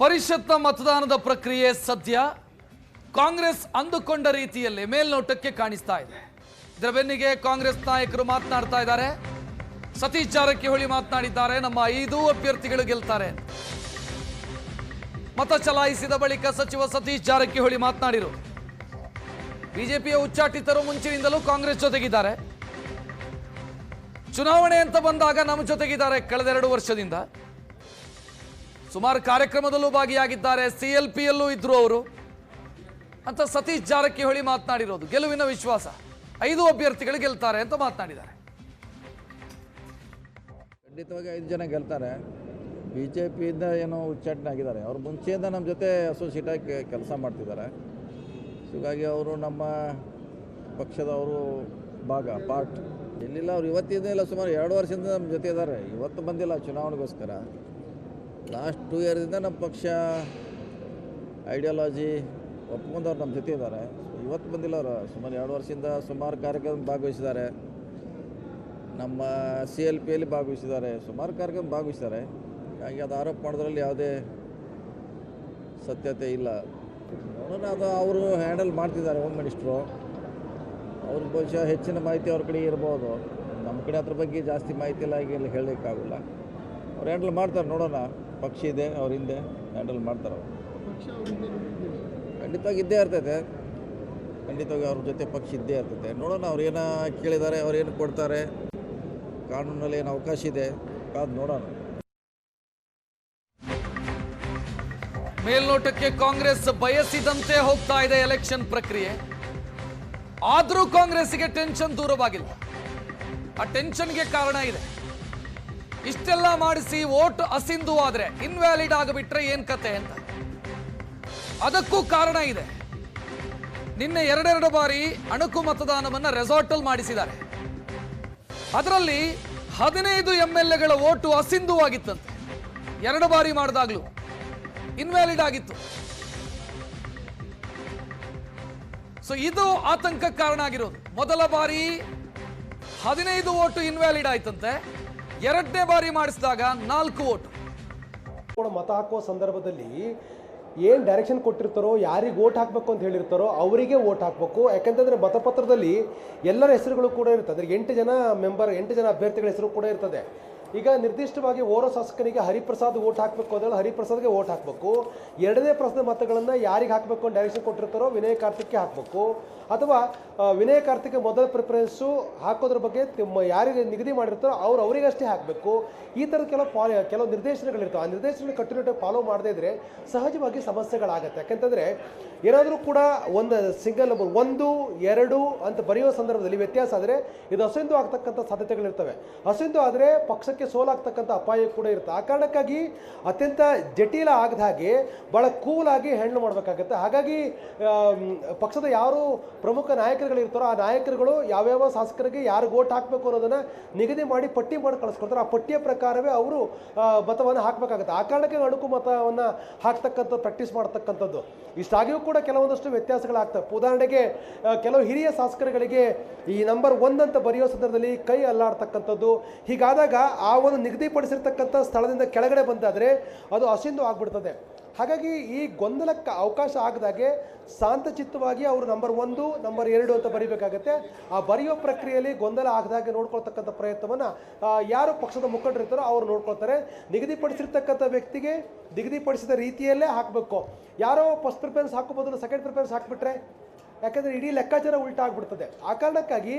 ಪರಿಷತ್ನ ಮತದಾನದ ಪ್ರಕ್ರಿಯೆ ಸದ್ಯ ಕಾಂಗ್ರೆಸ್ ಅಂದುಕೊಂಡ ರೀತಿಯಲ್ಲಿ ಮೇಲ್ನೋಟಕ್ಕೆ ಕಾಣಿಸ್ತಾ ಇದೆ. ಇದರ ಬೆನ್ನಿಗೆ ಕಾಂಗ್ರೆಸ್ ನಾಯಕರು ಮಾತನಾಡ್ತಾ ಇದ್ದಾರೆ. ಸತೀಶ್ ಜಾರಕಿಹೊಳಿ ಮಾತನಾಡಿದ್ದಾರೆ, ನಮ್ಮ 5 ಅಭ್ಯರ್ಥಿಗಳು ಗೆಲ್ತಾರೆ. ಮತ ಚಲಾಯಿಸಿದ ಬಳಿಕ ಸಚಿವ ಸತೀಶ್ ಜಾರಕಿಹೊಳಿ ಮಾತನಾಡಿರು. ಬಿಜೆಪಿಯ ಉಚ್ಚಾಟಿತರು ಮುಂಚಿನಿಂದಲೂ ಕಾಂಗ್ರೆಸ್ ಜೊತೆಗಿದ್ದಾರೆ. ಚುನಾವಣೆ ಅಂತ ಬಂದಾಗ ನಮ್ಮ ಜೊತೆಗಿದ್ದಾರೆ. ಕಳೆದ 2 ವರ್ಷದಿಂದ ಸುಮಾರು ಕಾರ್ಯಕ್ರಮದಲ್ಲೂ ಭಾಗಿಯಾಗಿದ್ದಾರೆ. CLPಯಲ್ಲೂ ಇದ್ರು ಅವರು ಅಂತ ಸತೀಶ್ ಜಾರಕಿಹೊಳಿ ಮಾತನಾಡಿರೋದು. ಗೆಲುವಿನ ವಿಶ್ವಾಸ, 5 ಅಭ್ಯರ್ಥಿಗಳು ಗೆಲ್ತಾರೆ ಅಂತ ಮಾತನಾಡಿದ್ದಾರೆ. ಖಂಡಿತವಾಗಿ 5 ಜನ ಗೆಲ್ತಾರೆ. BJPಯಿಂದ ಏನೋ ಉಚ್ಚಾಟನೆ ಆಗಿದ್ದಾರೆ. ಅವ್ರು ಮುಂಚೆಯಿಂದ ನಮ್ಮ ಜೊತೆ ಅಸೋಸಿಯೇಟ್ ಆಗಿ ಕೆಲಸ ಮಾಡ್ತಿದ್ದಾರೆ. ಹೀಗಾಗಿ ಅವರು ನಮ್ಮ ಪಕ್ಷದವರು ಪಾರ್ಟ್ ಎಲ್ಲಿಲ್ಲ. ಅವ್ರು ಇವತ್ತಿಂದ ಸುಮಾರು 2 ವರ್ಷದಿಂದ ನಮ್ಮ ಜೊತೆ ಇದ್ದಾರೆ. ಇವತ್ತು ಬಂದಿಲ್ಲ ಚುನಾವಣೆಗೋಸ್ಕರ. ಲಾಸ್ಟ್ 2 ಇಯರ್ದಿಂದ ನಮ್ಮ ಪಕ್ಷ ಐಡಿಯಾಲಜಿ ಒಪ್ಕೊಂಡವ್ರು ನಮ್ಮ ಜೊತೆ ಇದ್ದಾರೆ. ಇವತ್ತು ಬಂದಿಲ್ಲ. ಅವರು ಸುಮಾರು 2 ವರ್ಷದಿಂದ ಸುಮಾರು ಕಾರ್ಯಕ್ರಮ ಭಾಗವಹಿಸಿದ್ದಾರೆ. ನಮ್ಮ CLPಯಲ್ಲಿ ಭಾಗವಹಿಸಿದ್ದಾರೆ. ಸುಮಾರು ಕಾರ್ಯಕ್ರಮ ಭಾಗವಹಿಸಿದ್ದಾರೆ. ಹಾಗೆ ಅದು ಆರೋಪ ಮಾಡೋದ್ರಲ್ಲಿ ಯಾವುದೇ ಸತ್ಯತೆ ಇಲ್ಲ. ನೋಡೋಣ, ಅದು ಅವರು ಹ್ಯಾಂಡಲ್ ಮಾಡ್ತಿದ್ದಾರೆ. ಹೋಮ್ ಮಿನಿಸ್ಟ್ರು ಅವ್ರಿಗೆ ಬಹುಶಃ ಹೆಚ್ಚಿನ ಮಾಹಿತಿ ಅವ್ರ ಕಡೆ ಇರ್ಬೋದು. ನಮ್ಮ ಕಡೆ ಅದ್ರ ಬಗ್ಗೆ ಜಾಸ್ತಿ ಮಾಹಿತಿ ಇಲ್ಲ. ಈಗ ಹೇಳಲಿಕ್ಕಾಗಲ್ಲ. ಅವ್ರು ಹ್ಯಾಂಡಲ್ ಮಾಡ್ತಾರೆ. ನೋಡೋಣ, ಪಕ್ಷ ಇದೆ, ಅವ್ರ ಹಿಂದೆ ಹ್ಯಾಂಡಲ್ ಮಾಡ್ತಾರೆ. ಅವರು ಖಂಡಿತವಾಗಿ ಇದ್ದೇ ಇರ್ತೈತೆ. ಖಂಡಿತವಾಗಿ ಅವ್ರ ಜೊತೆ ಪಕ್ಷ ಇದ್ದೇ ಇರ್ತೈತೆ. ನೋಡೋಣ, ಅವ್ರು ಏನೋ ಕೇಳಿದ್ದಾರೆ, ಅವ್ರು ಏನು ಕೊಡ್ತಾರೆ, ಕಾನೂನಲ್ಲಿ ಏನು ಅವಕಾಶ ಇದೆ, ಕಾದು ನೋಡೋಣ. ಮೇಲ್ನೋಟಕ್ಕೆ ಕಾಂಗ್ರೆಸ್ ಬಯಸಿದಂತೆ ಹೋಗ್ತಾ ಇದೆ ಎಲೆಕ್ಷನ್ ಪ್ರಕ್ರಿಯೆ. ಆದರೂ ಕಾಂಗ್ರೆಸ್ಗೆ ಟೆನ್ಷನ್ ದೂರವಾಗಿಲ್ಲ. ಆ ಟೆನ್ಷನ್ಗೆ ಕಾರಣ ಇದೆ. ಇಷ್ಟೆಲ್ಲ ಮಾಡಿಸಿ ವೋಟ್ ಅಸಿಂಧು ಆದ್ರೆ, ಇನ್ವ್ಯಾಲಿಡ್ ಆಗಿಬಿಟ್ರೆ ಏನ್ ಕತೆ ಅಂತ ಅದಕ್ಕೂ ಕಾರಣ ಇದೆ. ನಿನ್ನೆ 2 ಬಾರಿ ಅಣಕು ಮತದಾನವನ್ನ ರೆಸಾರ್ಟ್ ಅಲ್ಲಿ ಮಾಡಿಸಿದ್ದಾರೆ. ಅದರಲ್ಲಿ 15 MLAಗಳ ವೋಟು ಅಸಿಂಧುವಾಗಿತ್ತಂತೆ. 2 ಬಾರಿ ಮಾಡಿದಾಗ್ಲೂ ಇನ್ವ್ಯಾಲಿಡ್ ಆಗಿತ್ತು. ಸೊ ಇದು ಆತಂಕ ಕಾರಣ ಆಗಿರೋದು. ಮೊದಲ ಬಾರಿ 15 ವೋಟು ಇನ್ವ್ಯಾಲಿಡ್ ಆಯ್ತಂತೆ. 2ನೇ ಬಾರಿ ಮಾಡಿಸಿದಾಗ 4 ವೋಟು. ಮತ ಹಾಕುವ ಸಂದರ್ಭದಲ್ಲಿ ಏನು ಡೈರೆಕ್ಷನ್ ಕೊಟ್ಟಿರ್ತಾರೋ, ಯಾರಿಗೆ ವೋಟ್ ಹಾಕಬೇಕು ಅಂತ ಹೇಳಿರ್ತಾರೋ ಅವರಿಗೆ ವೋಟ್ ಹಾಕಬೇಕು. ಯಾಕಂತಂದರೆ ಮತಪತ್ರದಲ್ಲಿ ಎಲ್ಲರ ಹೆಸರುಗಳು ಕೂಡ ಇರ್ತದೆ. 8 ಜನ ಮೆಂಬರ್, 8 ಜನ ಅಭ್ಯರ್ಥಿಗಳ ಹೆಸರು ಕೂಡ ಇರ್ತದೆ. ಈಗ ನಿರ್ದಿಷ್ಟವಾಗಿ ಓರ್ವ ಶಾಸಕನಿಗೆ ಹರಿಪ್ರಸಾದ್ ವೋಟ್ ಹಾಕಬೇಕು ಅಂದರೆ ಹರಿಪ್ರಸಾದ್ಗೆ ವೋಟ್ ಹಾಕಬೇಕು. 2ನೇ ಪ್ರಶ್ನೆ ಮತಗಳನ್ನು ಯಾರಿಗೆ ಹಾಕಬೇಕು ಅಂತ ಡೈರೆಕ್ಷನ್ ಕೊಟ್ಟಿರ್ತಾರೋ ವಿನಯ್ ಕಾರ್ತಿಕ್ಗೆ ಹಾಕಬೇಕು. ಅಥವಾ ವಿನಯ್ ಕಾರ್ತಿಕ್ ಮೊದಲ ಪ್ರಿಫರೆನ್ಸು ಹಾಕೋದ್ರ ಬಗ್ಗೆ ಯಾರಿಗೆ ನಿಗದಿ ಮಾಡಿರ್ತಾರೋ ಅವರಿಗಷ್ಟೇ ಹಾಕಬೇಕು. ಈ ಥರದ ಕೆಲವು ನಿರ್ದೇಶನಗಳಿರ್ತವೆ. ಆ ನಿರ್ದೇಶನ ಕಟ್ಟುನಿಟ್ಟಾಗಿ ಫಾಲೋ ಮಾಡದೇ ಇದ್ದರೆ ಸಹಜವಾಗಿ ಸಮಸ್ಯೆಗಳಾಗುತ್ತೆ. ಯಾಕೆಂತಂದರೆ ಏನಾದರೂ ಕೂಡ ಒಂದು ಸಿಂಗಲ್ ನಂಬರ್ 1, 2 ಅಂತ ಬರೆಯುವ ಸಂದರ್ಭದಲ್ಲಿ ವ್ಯತ್ಯಾಸ ಆದರೆ ಇದು ಅಸಿಂಧು ಆಗ್ತಕ್ಕಂಥ ಸಾಧ್ಯತೆಗಳಿರ್ತವೆ. ಅಸಿಂಧು ಆದರೆ ಪಕ್ಷಕ್ಕೆ ಸೋಲಾಗ್ತಕ್ಕಂಥ ಅಪಾಯ ಕೂಡ ಇರುತ್ತೆ. ಆ ಕಾರಣಕ್ಕಾಗಿ ಅತ್ಯಂತ ಜಟಿಲ ಆಗದ ಹಾಗೆ ಭಾಳ ಕೂಲಾಗಿ ಹ್ಯಾಂಡಲ್ ಮಾಡಬೇಕಾಗತ್ತೆ. ಹಾಗಾಗಿ ಪಕ್ಷದ ಯಾರು ಪ್ರಮುಖ ನಾಯಕರುಗಳಿರ್ತಾರೋ ಆ ನಾಯಕರುಗಳು ಯಾವ್ಯಾವ ಶಾಸಕರಿಗೆ ಯಾರಿಗೆ ವೋಟ್ ಹಾಕಬೇಕು ಅನ್ನೋದನ್ನು ನಿಗದಿ ಮಾಡಿ ಪಟ್ಟಿ ಮಾಡಿ ಕಳಿಸ್ಕೊಡ್ತಾರೆ. ಆ ಪಟ್ಟಿಯ ಪ್ರಕಾರವೇ ಅವರು ಮತವನ್ನು ಹಾಕಬೇಕಾಗುತ್ತೆ. ಆ ಕಾರಣಕ್ಕೆ ಅಣುಕು ಮತವನ್ನು ಹಾಕ್ತಕ್ಕಂಥ ಪ್ರಾಕ್ಟೀಸ್ ಮಾಡ್ತಕ್ಕಂಥದ್ದು. ಇಷ್ಟಾಗಿಯೂ ಕೂಡ ಕೆಲವೊಂದಷ್ಟು ವ್ಯತ್ಯಾಸಗಳಾಗ್ತವೆ. ಉದಾಹರಣೆಗೆ ಕೆಲವು ಹಿರಿಯ ಶಾಸಕರುಗಳಿಗೆ ಈ ನಂಬರ್ 1 ಅಂತ ಬರೆಯೋ ಸಂದರ್ಭದಲ್ಲಿ ಕೈ ಅಲ್ಲಾಡ್ತಕ್ಕಂಥದ್ದು. ಹೀಗಾದಾಗ ಆ ಒಂದು ನಿಗದಿಪಡಿಸಿರ್ತಕ್ಕಂಥ ಸ್ಥಳದಿಂದ ಕೆಳಗಡೆ ಬಂದಾದರೆ ಅದು ಅಸಿಂಧು ಆಗಿಬಿಡ್ತದೆ. ಹಾಗಾಗಿ ಈ ಗೊಂದಲಕ್ಕೆ ಅವಕಾಶ ಆಗದಾಗೆ ಶಾಂತಚಿತ್ತವಾಗಿ ಅವರು ನಂಬರ್ 1, ನಂಬರ್ 2 ಅಂತ ಬರೀಬೇಕಾಗತ್ತೆ. ಆ ಬರೆಯೋ ಪ್ರಕ್ರಿಯೆಯಲ್ಲಿ ಗೊಂದಲ ಆಗದಾಗೆ ನೋಡ್ಕೊಳ್ತಕ್ಕಂಥ ಪ್ರಯತ್ನವನ್ನು ಯಾರು ಪಕ್ಷದ ಮುಖಂಡರಿರ್ತಾರೋ ಅವರು ನೋಡ್ಕೊಳ್ತಾರೆ. ನಿಗದಿಪಡಿಸಿರ್ತಕ್ಕಂಥ ವ್ಯಕ್ತಿಗೆ ನಿಗದಿಪಡಿಸಿದ ರೀತಿಯಲ್ಲೇ ಹಾಕಬೇಕು. ಯಾರೋ ಫಸ್ಟ್ ಪ್ರಿಫರೆನ್ಸ್ ಹಾಕೋ ಬದಲು ಸೆಕೆಂಡ್ ಪ್ರಿಫರೆನ್ಸ್ ಹಾಕಿಬಿಟ್ರೆ ಯಾಕಂದರೆ ಇಡೀ ಲೆಕ್ಕಾಚಾರ ಉಲ್ಟಾ ಆಗಿಬಿಡ್ತದೆ. ಆ ಕಾರಣಕ್ಕಾಗಿ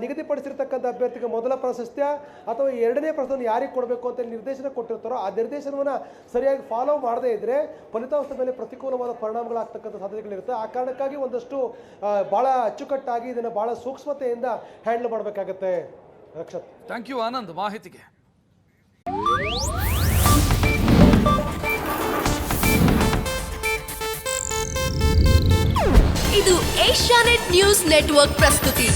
ನಿಗದಿಪಡಿಸಿರ್ತಕ್ಕಂಥ ಅಭ್ಯರ್ಥಿಗೆ ಮೊದಲ ಪ್ರಾಶಸ್ತ್ಯ ಅಥವಾ 2ನೇ ಪ್ರಾಶಸ್ತ್ಯ ಯಾರಿಗೆ ಕೊಡಬೇಕು ಅಂತ ನಿರ್ದೇಶನ ಕೊಟ್ಟಿರ್ತಾರೋ ಆ ನಿರ್ದೇಶನವನ್ನು ಸರಿಯಾಗಿ ಫಾಲೋ ಮಾಡದೇ ಇದ್ದರೆ ಫಲಿತಾಂಶದ ಮೇಲೆ ಪ್ರತಿಕೂಲವಾದ ಪರಿಣಾಮಗಳಾಗ್ತಕ್ಕಂಥ ಸಾಧ್ಯತೆಗಳಿರುತ್ತೆ. ಆ ಕಾರಣಕ್ಕಾಗಿ ಒಂದಷ್ಟು ಭಾಳ ಅಚ್ಚುಕಟ್ಟಾಗಿ ಇದನ್ನು ಭಾಳ ಸೂಕ್ಷ್ಮತೆಯಿಂದ ಹ್ಯಾಂಡಲ್ ಮಾಡಬೇಕಾಗತ್ತೆ. ರಕ್ಷತ್, ಥ್ಯಾಂಕ್ ಯು ಆನಂದ್ ಮಾಹಿತಿಗೆ. ಇದು ಏಷ್ಯಾನೆಟ್ ನ್ಯೂಸ್ ನೆಟ್ವರ್ಕ್ ಪ್ರಸ್ತುತಿ.